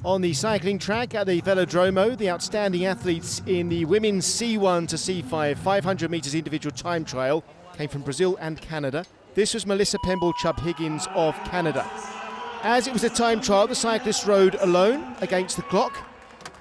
On the cycling track at the Velodromo, the outstanding athletes in the women's C1 to C5 500 metres individual time trial came from Brazil and Canada. This was Melissa Pemble-Chubb-Higgins of Canada. As it was a time trial, the cyclist rode alone against the clock.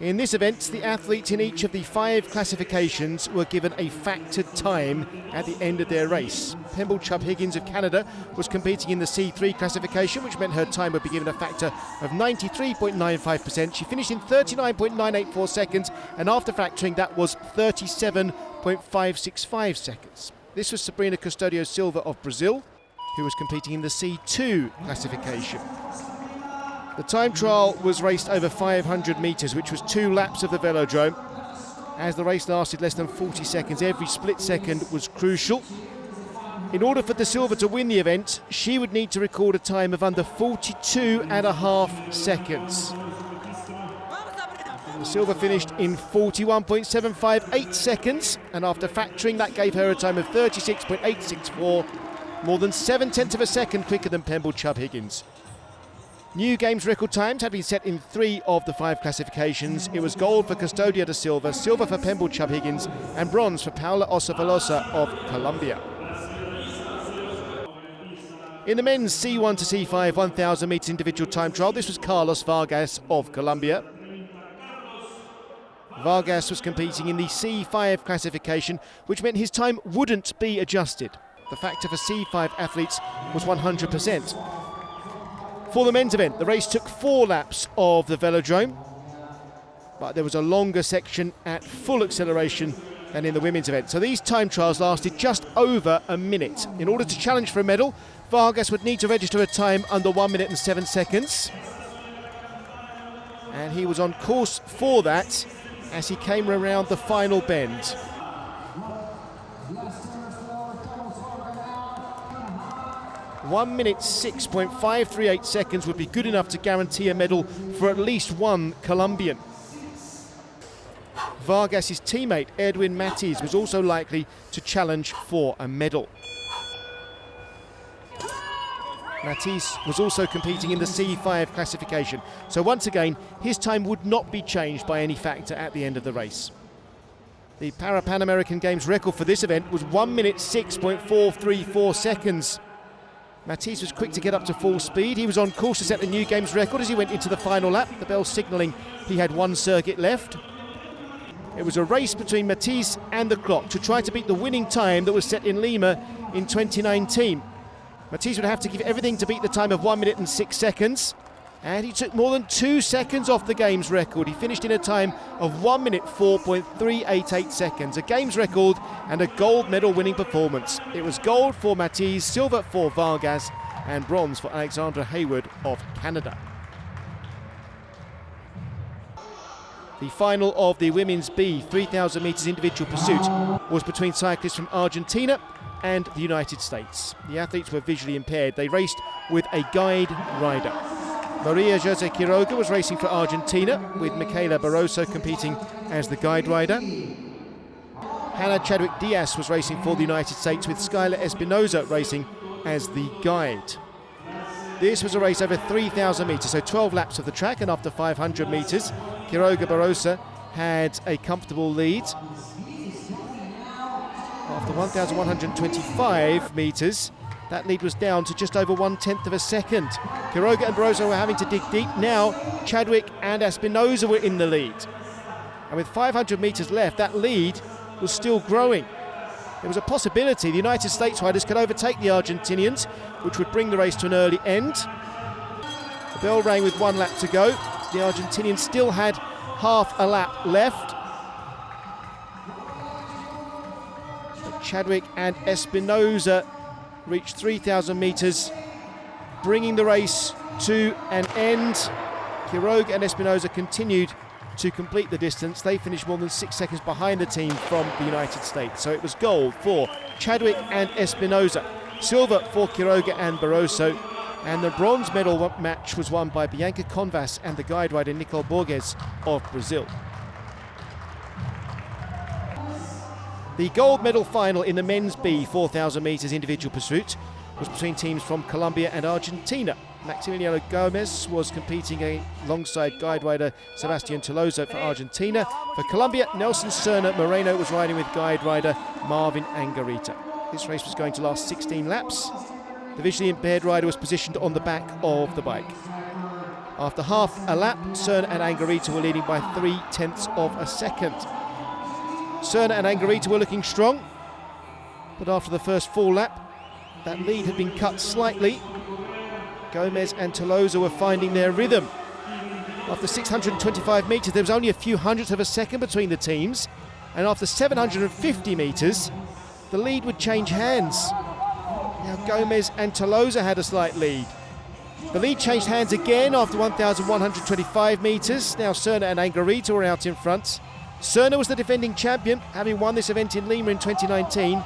In this event, the athletes in each of the 5 classifications were given a factored time at the end of their race. Pemble-Chubb-Higgins of Canada was competing in the C3 classification, which meant her time would be given a factor of 93.95%. She finished in 39.984 seconds, and after factoring, that was 37.565 seconds. This was Sabrina Custodio Silva of Brazil, who was competing in the C2 classification. The time trial was raced over 500 metres, which was 2 laps of the velodrome. As the race lasted less than 40 seconds, every split second was crucial. In order for De Silva to win the event, she would need to record a time of under 42.5 seconds. De Silva finished in 41.758 seconds, and after factoring, that gave her a time of 36.864, more than 7/10 of a second quicker than Pemble-Chubb-Higgins. New games record times had been set in 3 of the 5 classifications. It was gold for Custodia de Silva, silver for Pemble-Chubb-Higgins, and bronze for Paula Ossovelosa of Colombia. In the men's C1 to C5 1,000 metres individual time trial, this was Carlos Vargas of Colombia. Vargas was competing in the C5 classification, which meant his time wouldn't be adjusted. The factor for C5 athletes was 100%. For the men's event, the race took 4 laps of the velodrome, but there was a longer section at full acceleration than in the women's event. So these time trials lasted just over a minute. In order to challenge for a medal, Vargas would need to register a time under 1 minute and 7 seconds. And he was on course for that as he came around the final bend. One minute 6.538 seconds would be good enough to guarantee a medal for at least one Colombian. Vargas's teammate Edwin Matiz was also likely to challenge for a medal. Matiz was also competing in the C5 classification, so once again his time would not be changed by any factor at the end of the race. The Parapan American Games record for this event was 1 minute 6.434 seconds. Matiz was quick to get up to full speed. He was on course to set a new games record as he went into the final lap, the bell signalling he had 1 circuit left. It was a race between Matiz and the clock to try to beat the winning time that was set in Lima in 2019. Matiz would have to give everything to beat the time of 1 minute and 6 seconds, and he took more than 2 seconds off the games record. He finished in a time of 1 minute 4.388 seconds, a games record and a gold medal winning performance. It was gold for Matiz, silver for Vargas, and bronze for Alexandra Hayward of Canada. The final of the women's B 3,000 metres individual pursuit was between cyclists from Argentina and the United States. The athletes were visually impaired. They raced with a guide rider. Maria Jose Quiroga was racing for Argentina, with Michaela Barroso competing as the guide rider. Hannah Chadwick Diaz was racing for the United States, with Skylar Espinoza racing as the guide. This was a race over 3,000 metres, so 12 laps of the track, and after 500 metres, Quiroga Barroso had a comfortable lead. After 1,125 metres, that lead was down to just over 1/10 of a second. Quiroga and Barroso were having to dig deep. Now Chadwick and Espinoza were in the lead. And with 500 metres left, that lead was still growing. There was a possibility the United States riders could overtake the Argentinians, which would bring the race to an early end. The bell rang with 1 lap to go. The Argentinians still had half a lap left. But Chadwick and Espinoza reached 3,000 metres, bringing the race to an end. Quiroga and Espinoza continued to complete the distance. They finished more than 6 seconds behind the team from the United States. So it was gold for Chadwick and Espinoza, silver for Quiroga and Barroso, and the bronze medal match was won by Bianca Convas and the guide rider Nicole Borges of Brazil. The gold medal final in the men's B 4,000 metres individual pursuit was between teams from Colombia and Argentina. Maximiliano Gomez was competing alongside guide rider Sebastian Tolosa for Argentina. For Colombia, Nelson Serna Moreno was riding with guide rider Marvin Angarita. This race was going to last 16 laps. The visually impaired rider was positioned on the back of the bike. After half a lap, Serna and Angarita were leading by 0.3 of a second. Serna and Angarita were looking strong, but after the first full lap, that lead had been cut slightly. Gomez and Tolosa were finding their rhythm. After 625 metres, there was only a few hundredths of a second between the teams, and after 750 metres, the lead would change hands. Now Gomez and Tolosa had a slight lead. The lead changed hands again after 1,125 metres. Now Serna and Angarita were out in front. Serna was the defending champion, having won this event in Lima in 2019.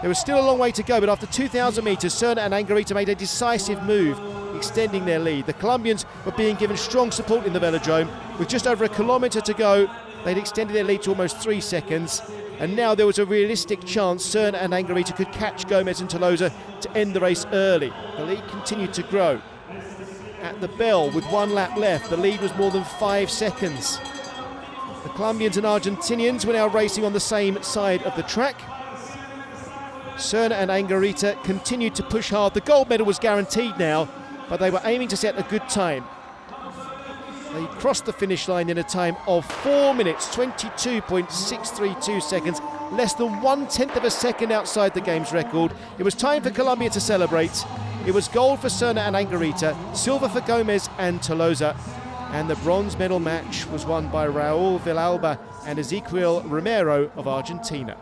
There was still a long way to go, but after 2,000 metres, Serna and Angarita made a decisive move, extending their lead. The Colombians were being given strong support in the velodrome. With just over a kilometre to go, they'd extended their lead to almost 3 seconds. And now there was a realistic chance Serna and Angarita could catch Gomez and Tolosa to end the race early. The lead continued to grow. At the bell, with 1 lap left, the lead was more than 5 seconds. The Colombians and Argentinians were now racing on the same side of the track. Serna and Angarita continued to push hard. The gold medal was guaranteed now, but they were aiming to set a good time. They crossed the finish line in a time of 4 minutes, 22.632 seconds, less than 1/10 of a second outside the game's record. It was time for Colombia to celebrate. It was gold for Serna and Angarita, silver for Gomez and Tolosa, and the bronze medal match was won by Raúl Villalba and Ezequiel Romero of Argentina.